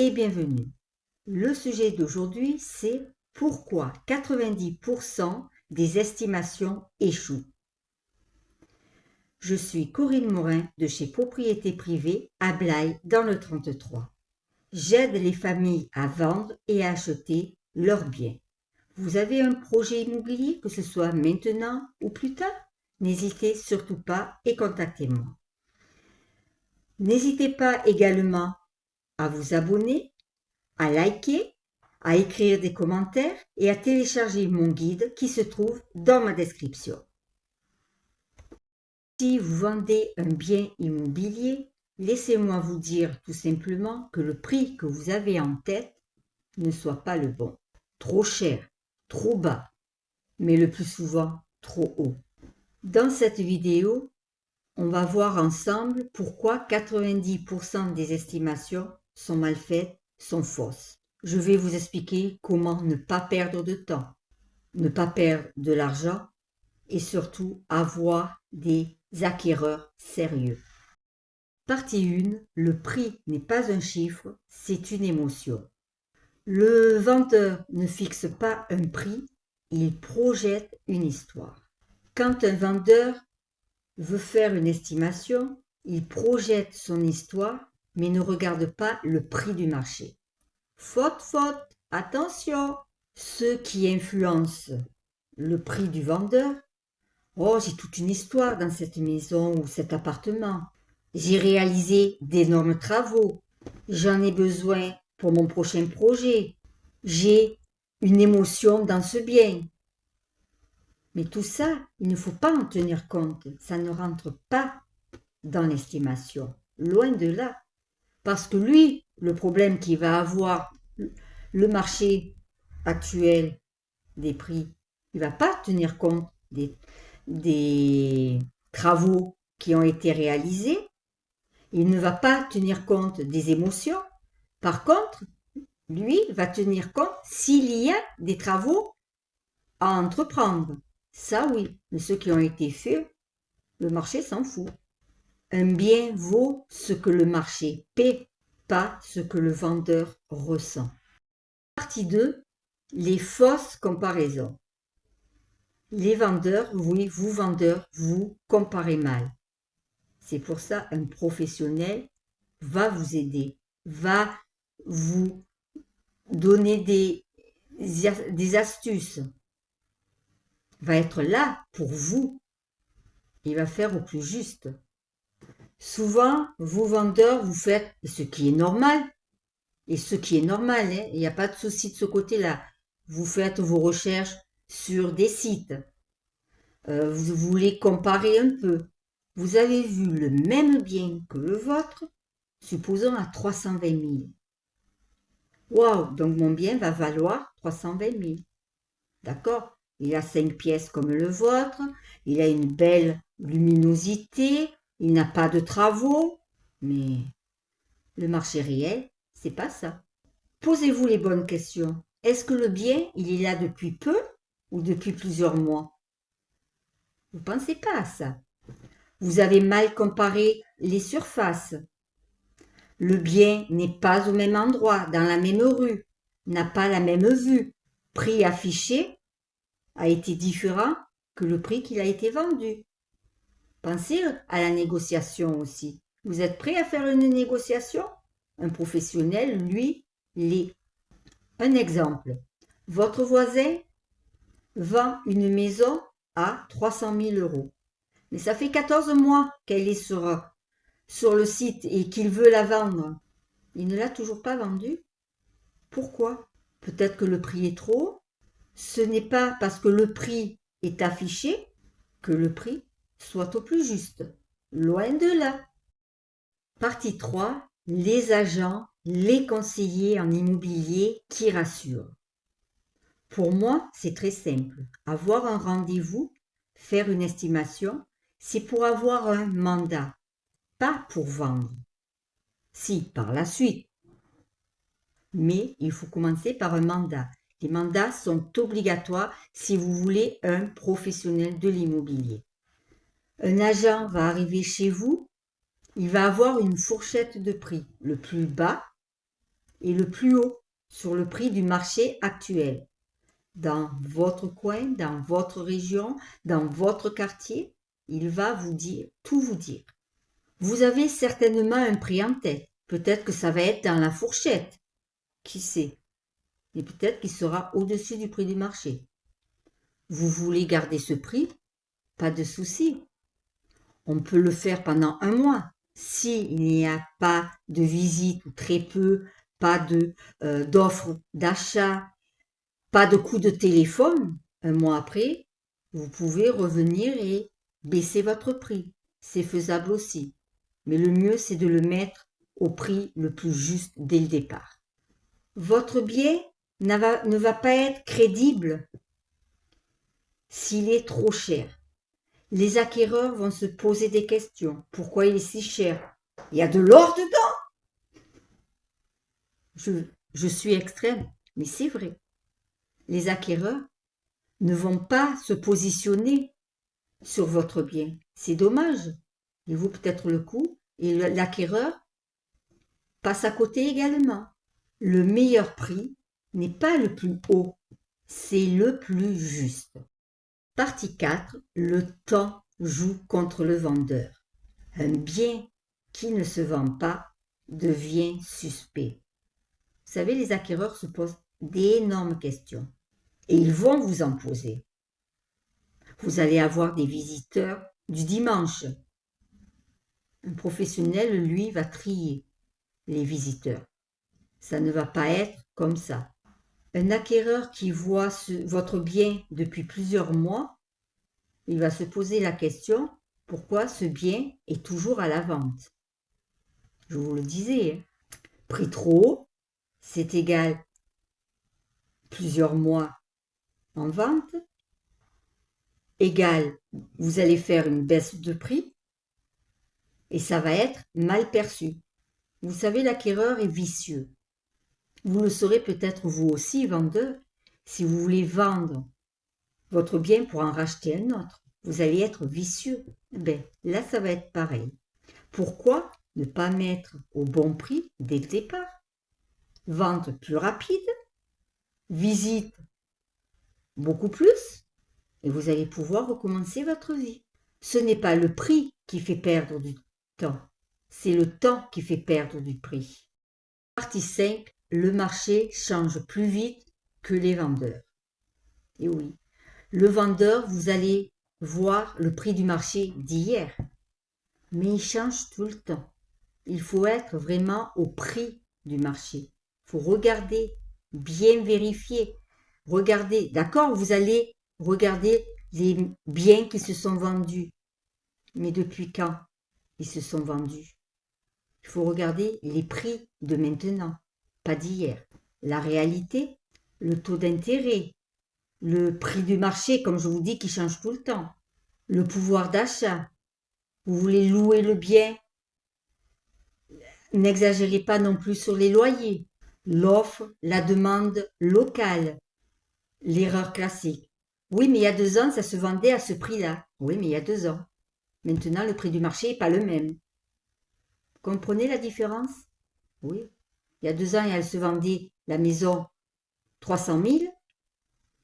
et bienvenue. Le sujet d'aujourd'hui, c'est pourquoi 90% des estimations échouent. Je suis Corinne Morin de chez Propriété Privée à Blaye dans le 33. J'aide les familles à vendre et à acheter leurs biens. Vous avez un projet immobilier, que ce soit maintenant ou plus tard? N'hésitez surtout pas et contactez-moi. N'hésitez pas également à vous abonner, à liker, à écrire des commentaires et à télécharger mon guide qui se trouve dans ma description. Si vous vendez un bien immobilier, laissez-moi vous dire tout simplement que le prix que vous avez en tête ne soit pas le bon. Trop cher, trop bas, mais le plus souvent trop haut. Dans cette vidéo, on va voir ensemble pourquoi 90% des estimations sont mal faites, sont fausses. Je vais vous expliquer comment ne pas perdre de temps, ne pas perdre de l'argent et surtout avoir des acquéreurs sérieux. Partie 1, le prix n'est pas un chiffre, c'est une émotion. Le vendeur ne fixe pas un prix, il projette une histoire. Quand un vendeur veut faire une estimation, il projette son histoire, mais ne regarde pas le prix du marché. Faute, attention! Ceux qui influencent le prix du vendeur, oh, j'ai toute une histoire dans cette maison ou cet appartement. J'ai réalisé d'énormes travaux. J'en ai besoin pour mon prochain projet. J'ai une émotion dans ce bien. Mais tout ça, il ne faut pas en tenir compte. Ça ne rentre pas dans l'estimation. Loin de là. Parce que lui, le problème qu'il va avoir, le marché actuel des prix, il ne va pas tenir compte des travaux qui ont été réalisés. Il ne va pas tenir compte des émotions. Par contre, lui va tenir compte s'il y a des travaux à entreprendre. Ça oui, mais ceux qui ont été faits, le marché s'en fout. Un bien vaut ce que le marché paie, pas ce que le vendeur ressent. Partie 2, les fausses comparaisons. Les vendeurs, oui, vous vendeurs, vous comparez mal. C'est pour ça un professionnel va vous aider, va vous donner des astuces, va être là pour vous. Il va faire au plus juste. Souvent, vous vendeurs, vous faites ce qui est normal. Et ce qui est normal, hein, il n'y a pas de souci de ce côté-là. Vous faites vos recherches sur des sites. Vous voulez comparer un peu. Vous avez vu le même bien que le vôtre, supposons à 320 000. Waouh, donc mon bien va valoir 320 000. D'accord? Il a 5 pièces comme le vôtre, il a une belle luminosité, il n'a pas de travaux, mais le marché réel, c'est pas ça. Posez-vous les bonnes questions. Est-ce que le bien, il est là depuis peu ou depuis plusieurs mois? Vous ne pensez pas à ça. Vous avez mal comparé les surfaces. Le bien n'est pas au même endroit, dans la même rue, n'a pas la même vue. Prix affiché a été différent que le prix qu'il a été vendu. Pensez à la négociation aussi. Vous êtes prêt à faire une négociation? Un professionnel, lui, l'est. Un exemple. Votre voisin vend une maison à 300 000 euros. Mais ça fait 14 mois qu'elle est sur le site et qu'il veut la vendre. Il ne l'a toujours pas vendue. Pourquoi? Peut-être que le prix est trop haut. Ce n'est pas parce que le prix est affiché que le prix soit au plus juste. Loin de là. Partie 3. Les agents, les conseillers en immobilier qui rassurent. Pour moi, c'est très simple. Avoir un rendez-vous, faire une estimation, c'est pour avoir un mandat, pas pour vendre. Si, par la suite. Mais il faut commencer par un mandat. Les mandats sont obligatoires si vous voulez un professionnel de l'immobilier. Un agent va arriver chez vous, il va avoir une fourchette de prix. Le plus bas, est le plus haut sur le prix du marché actuel. Dans votre coin, dans votre région, dans votre quartier, il va tout vous dire. Vous avez certainement un prix en tête. Peut-être que ça va être dans la fourchette. Qui sait? Et peut-être qu'il sera au-dessus du prix du marché. Vous voulez garder ce prix? Pas de souci. On peut le faire pendant un mois. S'il n'y a pas de visite ou très peu, pas d'offres d'achat, pas de coup de téléphone, un mois après, vous pouvez revenir et baisser votre prix. C'est faisable aussi. Mais le mieux, c'est de le mettre au prix le plus juste dès le départ. Votre bien ne va pas être crédible s'il est trop cher. Les acquéreurs vont se poser des questions. Pourquoi il est si cher? Il y a de l'or dedans? Je suis extrême, mais c'est vrai. Les acquéreurs ne vont pas se positionner sur votre bien. C'est dommage. Il vaut peut-être le coup et l'acquéreur passe à côté également. Le meilleur prix n'est pas le plus haut, c'est le plus juste. Partie 4. Le temps joue contre le vendeur. Un bien qui ne se vend pas devient suspect. Vous savez, les acquéreurs se posent d'énormes questions et ils vont vous en poser. Vous allez avoir des visiteurs du dimanche. Un professionnel, lui, va trier les visiteurs. Ça ne va pas être comme ça. Un acquéreur qui voit votre bien depuis plusieurs mois, il va se poser la question, pourquoi ce bien est toujours à la vente? Je vous le disais, hein. Prix trop haut, c'est égal plusieurs mois en vente, égal vous allez faire une baisse de prix et ça va être mal perçu. Vous savez, l'acquéreur est vicieux. Vous le saurez peut-être vous aussi, vendeur, si vous voulez vendre votre bien pour en racheter un autre. Vous allez être vicieux. Ben, là, ça va être pareil. Pourquoi ne pas mettre au bon prix dès le départ? Vente plus rapide, visite beaucoup plus, et vous allez pouvoir recommencer votre vie. Ce n'est pas le prix qui fait perdre du temps, c'est le temps qui fait perdre du prix. Partie 5. Le marché change plus vite que les vendeurs. Et oui, le vendeur, vous allez voir le prix du marché d'hier, mais il change tout le temps. Il faut être vraiment au prix du marché. Il faut regarder, bien vérifier. Regardez, d'accord, vous allez regarder les biens qui se sont vendus. Mais depuis quand ils se sont vendus? Il faut regarder les prix de maintenant, pas d'hier. La réalité, le taux d'intérêt, le prix du marché, comme je vous dis, qui change tout le temps, le pouvoir d'achat. Vous voulez louer le bien, n'exagérez pas non plus sur les loyers. L'offre, la demande locale, l'erreur classique. Oui, mais il y a 2 ans, ça se vendait à ce prix-là. Oui, mais il y a 2 ans. Maintenant, le prix du marché n'est pas le même. Comprenez la différence? Oui. Il y a 2 ans, elle se vendait la maison 300 000.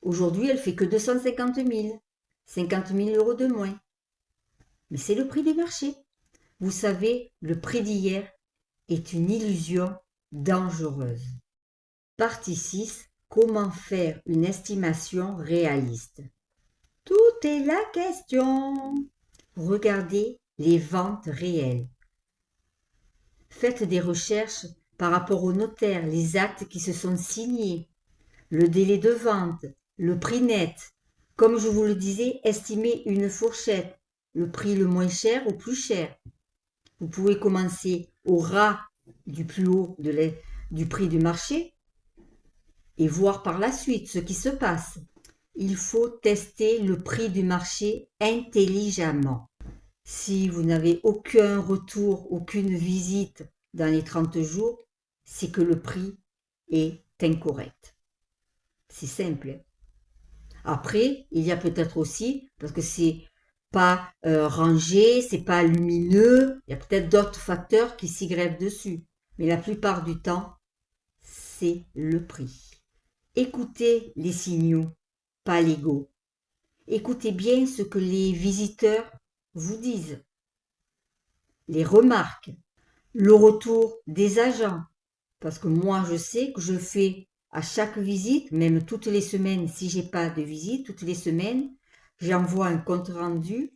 Aujourd'hui, elle fait que 250 000. 50 000 euros de moins. Mais c'est le prix du marché. Vous savez, le prix d'hier est une illusion dangereuse. Partie 6. Comment faire une estimation réaliste? Tout est la question. Regardez les ventes réelles. Faites des recherches par rapport au notaire, les actes qui se sont signés, le délai de vente, le prix net. Comme je vous le disais, estimez une fourchette, le prix le moins cher au plus cher. Vous pouvez commencer au ras du plus haut du prix du marché et voir par la suite ce qui se passe. Il faut tester le prix du marché intelligemment. Si vous n'avez aucun retour, aucune visite dans les 30 jours, c'est que le prix est incorrect. C'est simple. Après, il y a peut-être aussi, parce que c'est pas rangé, c'est pas lumineux, il y a peut-être d'autres facteurs qui s'y grèvent dessus. Mais la plupart du temps, c'est le prix. Écoutez les signaux, pas l'ego. Écoutez bien ce que les visiteurs vous disent, les remarques, le retour des agents. Parce que moi, je sais que je fais à chaque visite, même toutes les semaines, si j'ai pas de visite, toutes les semaines, j'envoie un compte rendu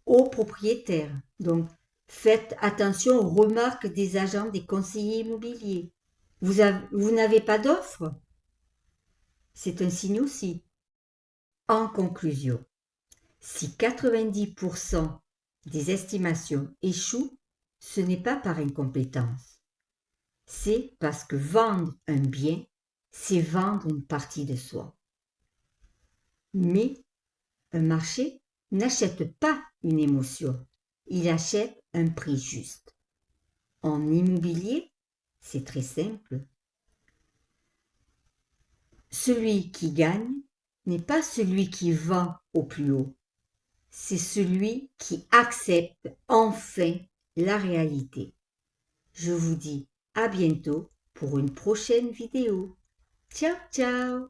au propriétaire. Donc, faites attention aux remarques des agents, des conseillers immobiliers. Vous n'avez pas d'offre? C'est un signe aussi. En conclusion, si 90% des estimations échouent, ce n'est pas par incompétence. C'est parce que vendre un bien, c'est vendre une partie de soi. Mais un marché n'achète pas une émotion, il achète un prix juste. En immobilier, c'est très simple. Celui qui gagne n'est pas celui qui vend au plus haut, c'est celui qui accepte enfin la réalité. Je vous dis à bientôt pour une prochaine vidéo. Ciao, ciao!